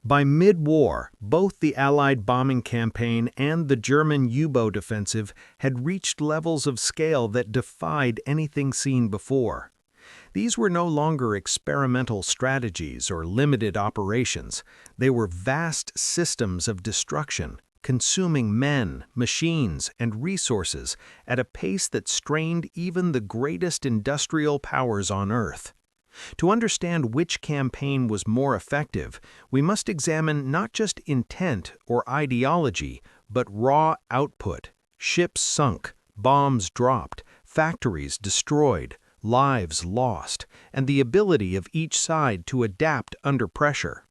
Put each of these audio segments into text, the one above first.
By mid-war, both the Allied bombing campaign and the German U-boat offensive had reached levels of scale that defied anything seen before. These were no longer experimental strategies or limited operations. They were vast systems of destruction, consuming men, machines, and resources at a pace that strained even the greatest industrial powers on Earth. To understand which campaign was more effective, we must examine not just intent or ideology, but raw output: ships sunk, bombs dropped, factories destroyed, lives lost, and the ability of each side to adapt under pressure.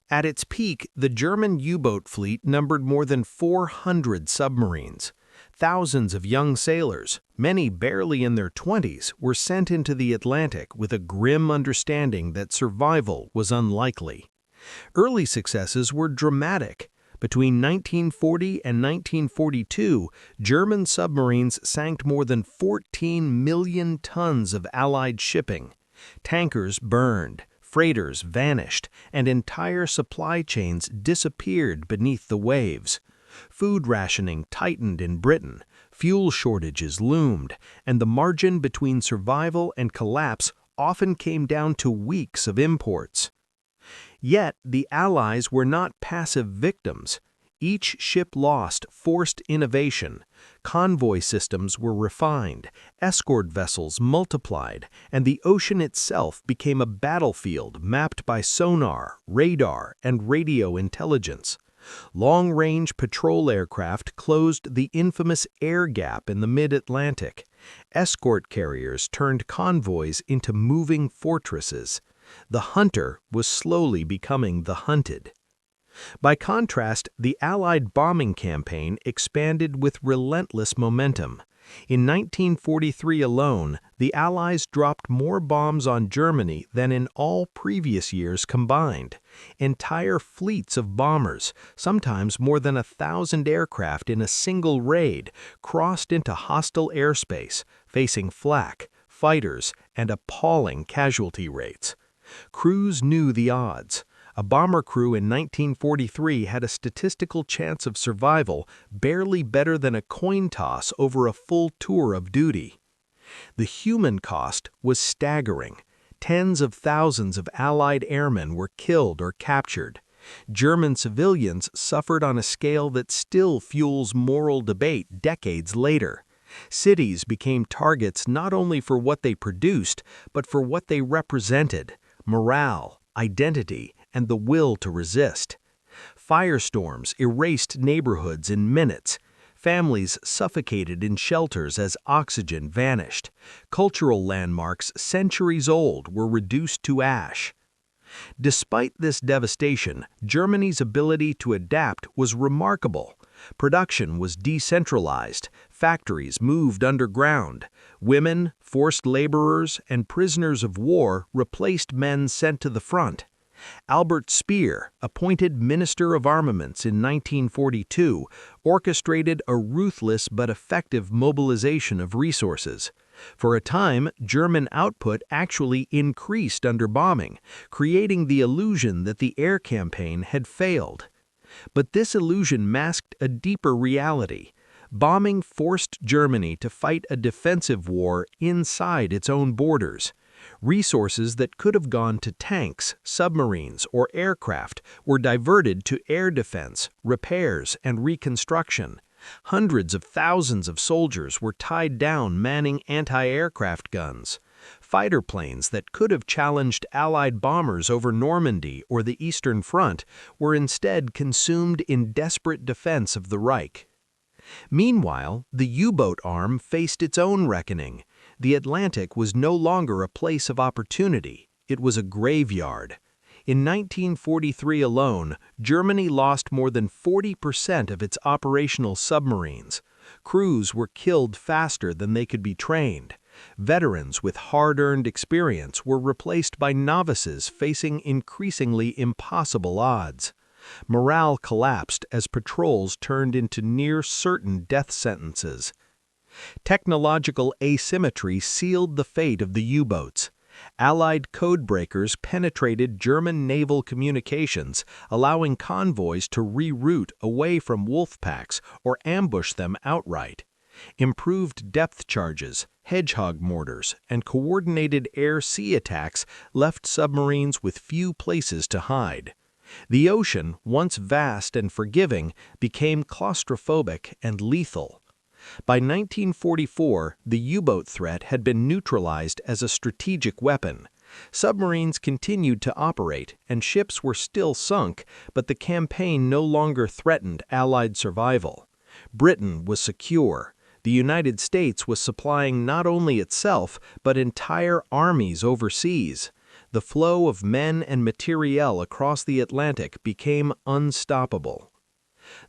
At its peak, the German U-boat fleet numbered more than 400 submarines. Thousands of young sailors, many barely in their 20s, were sent into the Atlantic with a grim understanding that survival was unlikely. Early successes were dramatic. Between 1940 and 1942, German submarines sank more than 14 million tons of Allied shipping. Tankers burned, freighters vanished, and entire supply chains disappeared beneath the waves. Food rationing tightened in Britain, fuel shortages loomed, and the margin between survival and collapse often came down to weeks of imports. Yet the Allies were not passive victims. Each ship lost forced innovation. Convoy systems were refined, escort vessels multiplied, and the ocean itself became a battlefield mapped by sonar, radar, and radio intelligence. Long-range patrol aircraft closed the infamous air gap in the mid-Atlantic. Escort carriers turned convoys into moving fortresses. The hunter was slowly becoming the hunted. By contrast, the Allied bombing campaign expanded with relentless momentum. In 1943 alone, the Allies dropped more bombs on Germany than in all previous years combined. Entire fleets of bombers, sometimes more than 1,000 aircraft in a single raid, crossed into hostile airspace, facing flak, fighters, and appalling casualty rates. Crews knew the odds. A bomber crew in 1943 had a statistical chance of survival barely better than a coin toss over a full tour of duty. The human cost was staggering. Tens of thousands of Allied airmen were killed or captured. German civilians suffered on a scale that still fuels moral debate decades later. Cities became targets not only for what they produced, but for what they represented: morale, identity, and the will to resist. Firestorms erased neighborhoods in minutes. Families suffocated in shelters as oxygen vanished. Cultural landmarks centuries old were reduced to ash. Despite this devastation, Germany's ability to adapt was remarkable. Production was decentralized, factories moved underground, women, forced laborers, and prisoners of war replaced men sent to the front. Albert Speer, appointed Minister of Armaments in 1942, orchestrated a ruthless but effective mobilization of resources. For a time, German output actually increased under bombing, creating the illusion that the air campaign had failed. But this illusion masked a deeper reality. Bombing forced Germany to fight a defensive war inside its own borders. Resources that could have gone to tanks, submarines, or aircraft were diverted to air defense, repairs, and reconstruction. Hundreds of thousands of soldiers were tied down manning anti-aircraft guns. Fighter planes that could have challenged Allied bombers over Normandy or the Eastern Front were instead consumed in desperate defense of the Reich. Meanwhile, the U-boat arm faced its own reckoning. The Atlantic was no longer a place of opportunity, it was a graveyard. In 1943 alone, Germany lost more than 40% of its operational submarines. Crews were killed faster than they could be trained. Veterans with hard-earned experience were replaced by novices facing increasingly impossible odds. Morale collapsed as patrols turned into near-certain death sentences. Technological asymmetry sealed the fate of the U-boats. Allied codebreakers penetrated German naval communications, allowing convoys to reroute away from wolf packs or ambush them outright. Improved depth charges, hedgehog mortars, and coordinated air-sea attacks left submarines with few places to hide. The ocean, once vast and forgiving, became claustrophobic and lethal. By 1944, the U-boat threat had been neutralized as a strategic weapon. Submarines continued to operate, and ships were still sunk, but the campaign no longer threatened Allied survival. Britain was secure. The United States was supplying not only itself, but entire armies overseas. The flow of men and materiel across the Atlantic became unstoppable.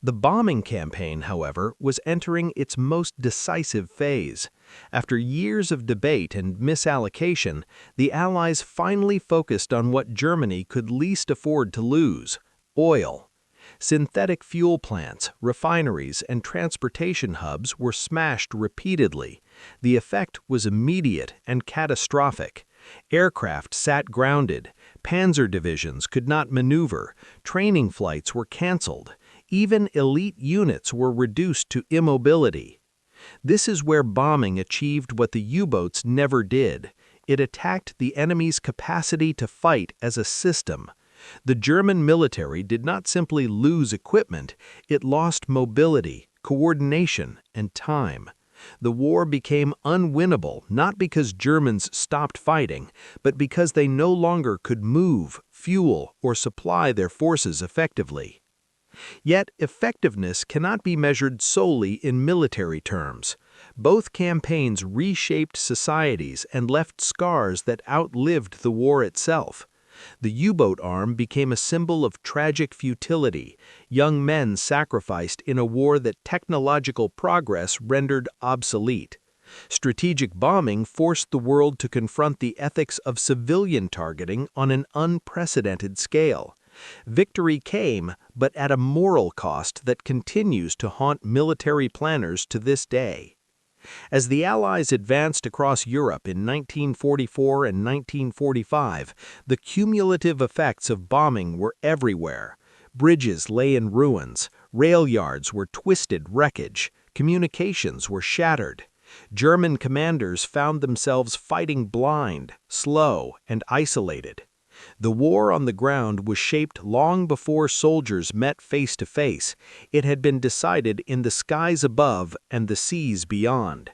The bombing campaign, however, was entering its most decisive phase. After years of debate and misallocation, the Allies finally focused on what Germany could least afford to lose: oil. Synthetic fuel plants, refineries, and transportation hubs were smashed repeatedly. The effect was immediate and catastrophic. Aircraft sat grounded, panzer divisions could not maneuver, training flights were canceled, even elite units were reduced to immobility. This is where bombing achieved what the U-boats never did. It attacked the enemy's capacity to fight as a system. The German military did not simply lose equipment, it lost mobility, coordination, and time. The war became unwinnable not because Germans stopped fighting, but because they no longer could move, fuel, or supply their forces effectively. Yet, effectiveness cannot be measured solely in military terms. Both campaigns reshaped societies and left scars that outlived the war itself. The U-boat arm became a symbol of tragic futility, young men sacrificed in a war that technological progress rendered obsolete. Strategic bombing forced the world to confront the ethics of civilian targeting on an unprecedented scale. Victory came, but at a moral cost that continues to haunt military planners to this day. As the Allies advanced across Europe in 1944 and 1945, the cumulative effects of bombing were everywhere. Bridges lay in ruins, rail yards were twisted wreckage, communications were shattered. German commanders found themselves fighting blind, slow, and isolated. The war on the ground was shaped long before soldiers met face to face. It had been decided in the skies above and the seas beyond.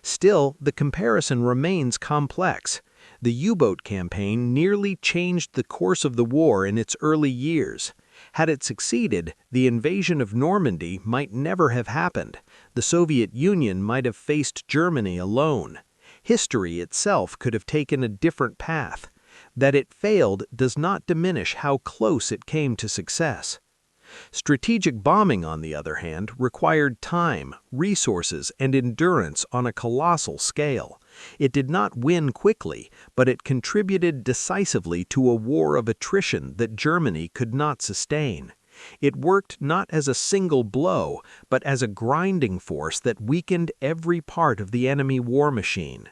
Still, the comparison remains complex. The U-boat campaign nearly changed the course of the war in its early years. Had it succeeded, the invasion of Normandy might never have happened. The Soviet Union might have faced Germany alone. History itself could have taken a different path. That it failed does not diminish how close it came to success. Strategic bombing, on the other hand, required time, resources, and endurance on a colossal scale. It did not win quickly, but it contributed decisively to a war of attrition that Germany could not sustain. It worked not as a single blow, but as a grinding force that weakened every part of the enemy war machine.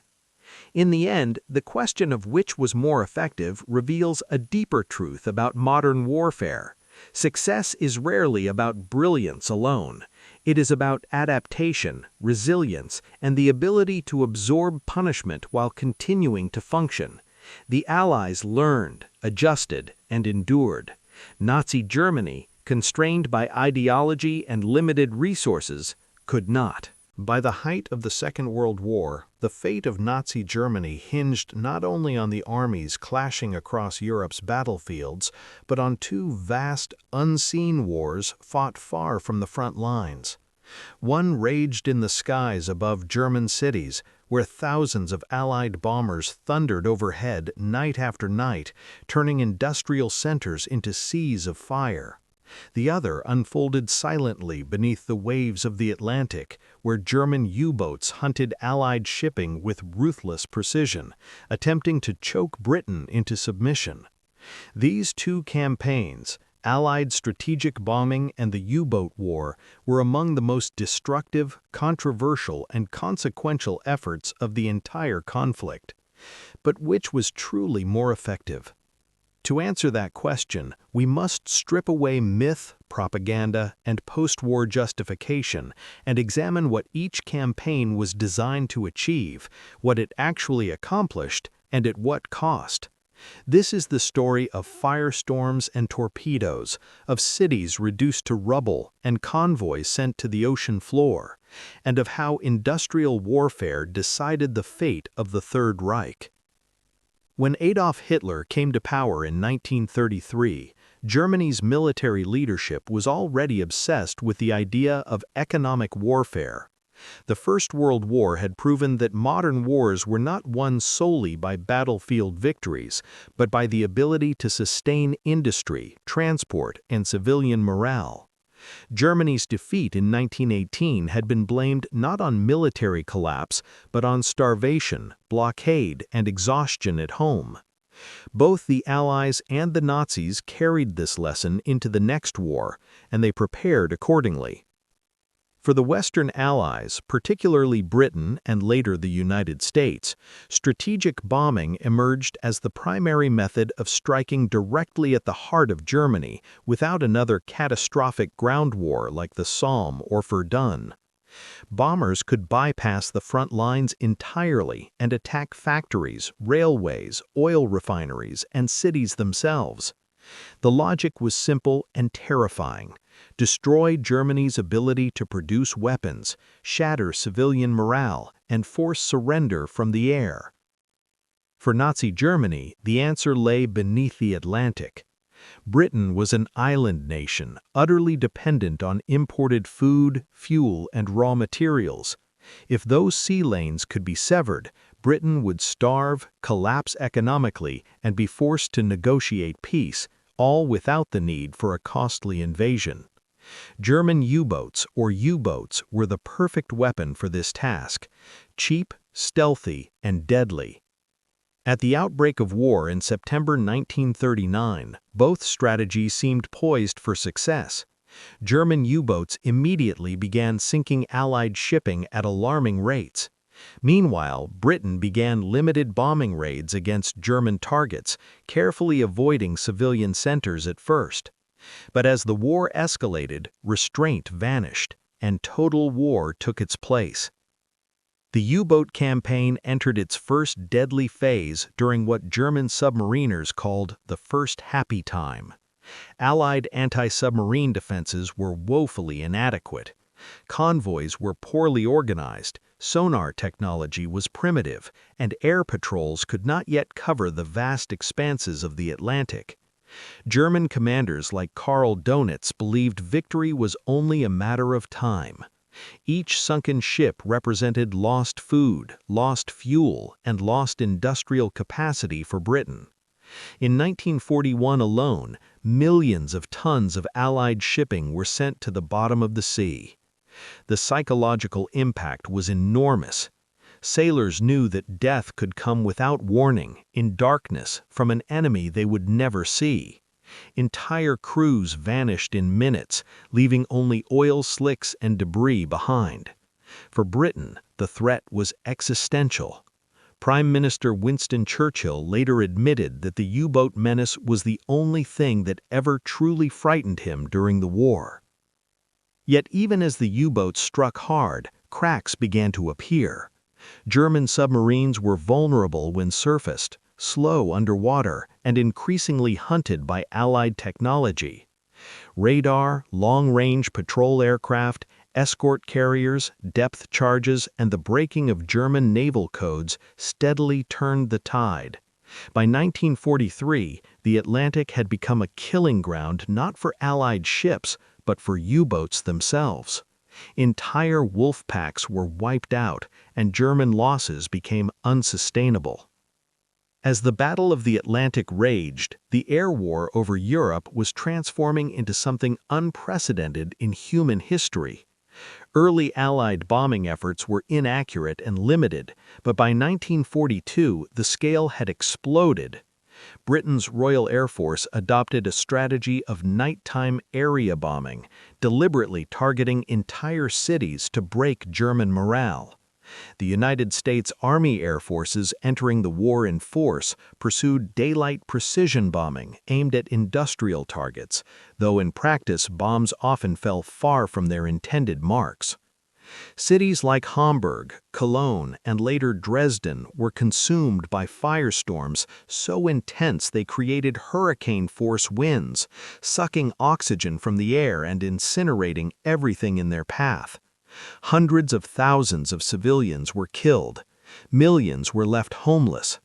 In the end, the question of which was more effective reveals a deeper truth about modern warfare. Success is rarely about brilliance alone. It is about adaptation, resilience, and the ability to absorb punishment while continuing to function. The Allies learned, adjusted, and endured. Nazi Germany, constrained by ideology and limited resources, could not. By the height of the Second World War, the fate of Nazi Germany hinged not only on the armies clashing across Europe's battlefields, but on two vast, unseen wars fought far from the front lines. One raged in the skies above German cities, where thousands of Allied bombers thundered overhead night after night, turning industrial centers into seas of fire. The other unfolded silently beneath the waves of the Atlantic, where German U-boats hunted Allied shipping with ruthless precision, attempting to choke Britain into submission. These two campaigns, Allied strategic bombing and the U-boat war, were among the most destructive, controversial, and consequential efforts of the entire conflict. But which was truly more effective? To answer that question, we must strip away myth, propaganda, and post-war justification and examine what each campaign was designed to achieve, what it actually accomplished, and at what cost. This is the story of firestorms and torpedoes, of cities reduced to rubble and convoys sent to the ocean floor, and of how industrial warfare decided the fate of the Third Reich. When Adolf Hitler came to power in 1933, Germany's military leadership was already obsessed with the idea of economic warfare. The First World War had proven that modern wars were not won solely by battlefield victories, but by the ability to sustain industry, transport, and civilian morale. Germany's defeat in 1918 had been blamed not on military collapse, but on starvation, blockade, and exhaustion at home. Both the Allies and the Nazis carried this lesson into the next war, and they prepared accordingly. For the Western Allies, particularly Britain and later the United States, strategic bombing emerged as the primary method of striking directly at the heart of Germany without another catastrophic ground war like the Somme or Verdun. Bombers could bypass the front lines entirely and attack factories, railways, oil refineries, and cities themselves. The logic was simple and terrifying. Destroy Germany's ability to produce weapons, shatter civilian morale, and force surrender from the air. For Nazi Germany, the answer lay beneath the Atlantic. Britain was an island nation, utterly dependent on imported food, fuel, and raw materials. If those sea lanes could be severed, Britain would starve, collapse economically, and be forced to negotiate peace, all without the need for a costly invasion. German U-boats or U-boats were the perfect weapon for this task, cheap, stealthy, and deadly. At the outbreak of war in September 1939, both strategies seemed poised for success. German U-boats immediately began sinking Allied shipping at alarming rates. Meanwhile, Britain began limited bombing raids against German targets, carefully avoiding civilian centers at first. But as the war escalated, restraint vanished, and total war took its place. The U-boat campaign entered its first deadly phase during what German submariners called the First Happy Time. Allied anti-submarine defenses were woefully inadequate. Convoys were poorly organized, sonar technology was primitive, and air patrols could not yet cover the vast expanses of the Atlantic. German commanders like Karl Donitz believed victory was only a matter of time. Each sunken ship represented lost food, lost fuel, and lost industrial capacity for Britain. In 1941 alone, millions of tons of Allied shipping were sent to the bottom of the sea. The psychological impact was enormous. Sailors knew that death could come without warning, in darkness, from an enemy they would never see. Entire crews vanished in minutes, leaving only oil slicks and debris behind. For Britain, the threat was existential. Prime Minister Winston Churchill later admitted that the U-boat menace was the only thing that ever truly frightened him during the war. Yet even as the U-boats struck hard, cracks began to appear. German submarines were vulnerable when surfaced, slow underwater, and increasingly hunted by Allied technology. Radar, long-range patrol aircraft, escort carriers, depth charges, and the breaking of German naval codes steadily turned the tide. By 1943, the Atlantic had become a killing ground not for Allied ships, but for U-boats themselves. Entire wolf packs were wiped out, and German losses became unsustainable. As the Battle of the Atlantic raged, the air war over Europe was transforming into something unprecedented in human history. Early Allied bombing efforts were inaccurate and limited, but by 1942 the scale had exploded. Britain's Royal Air Force adopted a strategy of nighttime area bombing, deliberately targeting entire cities to break German morale. The United States Army Air Forces, entering the war in force, pursued daylight precision bombing aimed at industrial targets, though in practice bombs often fell far from their intended marks. Cities like Hamburg, Cologne, and later Dresden were consumed by firestorms so intense they created hurricane-force winds, sucking oxygen from the air and incinerating everything in their path. Hundreds of thousands of civilians were killed. Millions were left homeless.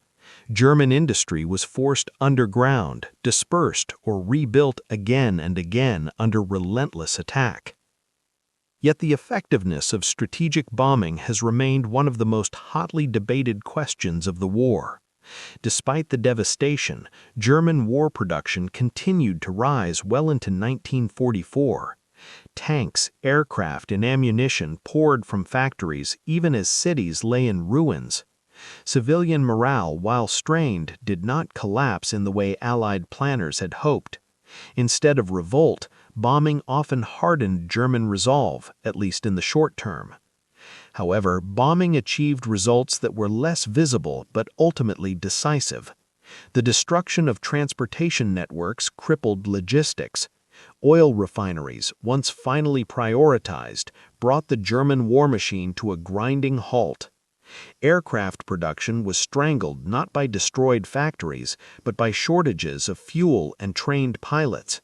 German industry was forced underground, dispersed, or rebuilt again and again under relentless attack. Yet the effectiveness of strategic bombing has remained one of the most hotly debated questions of the war. Despite the devastation, German war production continued to rise well into 1944. Tanks, aircraft, and ammunition poured from factories even as cities lay in ruins. Civilian morale, while strained, did not collapse in the way Allied planners had hoped. Instead of revolt, bombing often hardened German resolve, at least in the short term. However, bombing achieved results that were less visible but ultimately decisive. The destruction of transportation networks crippled logistics. Oil refineries, once finally prioritized, brought the German war machine to a grinding halt. Aircraft production was strangled not by destroyed factories, but by shortages of fuel and trained pilots.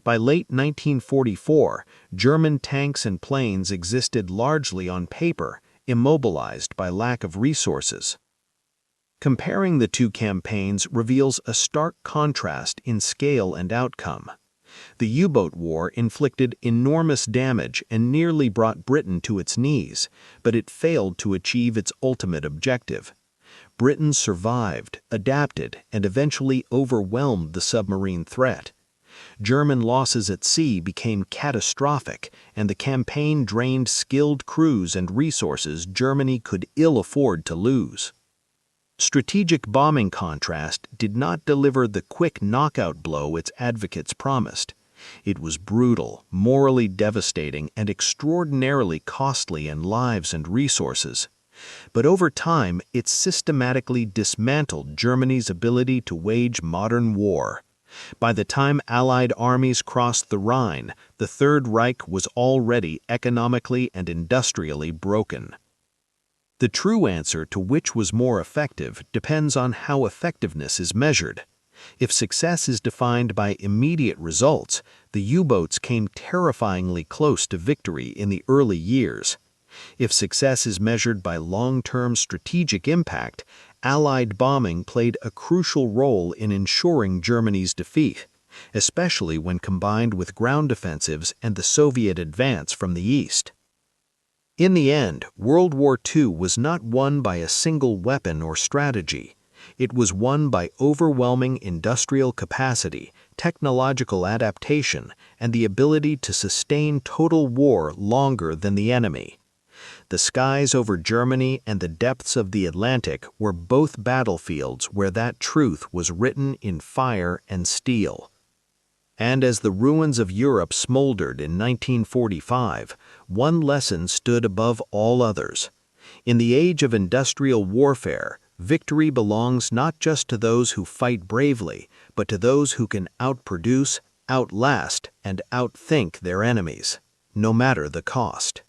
By late 1944, German tanks and planes existed largely on paper, immobilized by lack of resources. Comparing the two campaigns reveals a stark contrast in scale and outcome. The U-boat war inflicted enormous damage and nearly brought Britain to its knees, but it failed to achieve its ultimate objective. Britain survived, adapted, and eventually overwhelmed the submarine threat. German losses at sea became catastrophic, and the campaign drained skilled crews and resources Germany could ill afford to lose. Strategic bombing contrast did not deliver the quick knockout blow its advocates promised. It was brutal, morally devastating, and extraordinarily costly in lives and resources. But over time, it systematically dismantled Germany's ability to wage modern war. By the time Allied armies crossed the Rhine, the Third Reich was already economically and industrially broken. The true answer to which was more effective depends on how effectiveness is measured. If success is defined by immediate results, the U-boats came terrifyingly close to victory in the early years. If success is measured by long-term strategic impact, Allied bombing played a crucial role in ensuring Germany's defeat, especially when combined with ground offensives and the Soviet advance from the east. In the end, World War II was not won by a single weapon or strategy. It was won by overwhelming industrial capacity, technological adaptation, and the ability to sustain total war longer than the enemy. The skies over Germany and the depths of the Atlantic were both battlefields where that truth was written in fire and steel. And as the ruins of Europe smoldered in 1945, one lesson stood above all others. In the age of industrial warfare, victory belongs not just to those who fight bravely, but to those who can outproduce, outlast, and outthink their enemies, no matter the cost.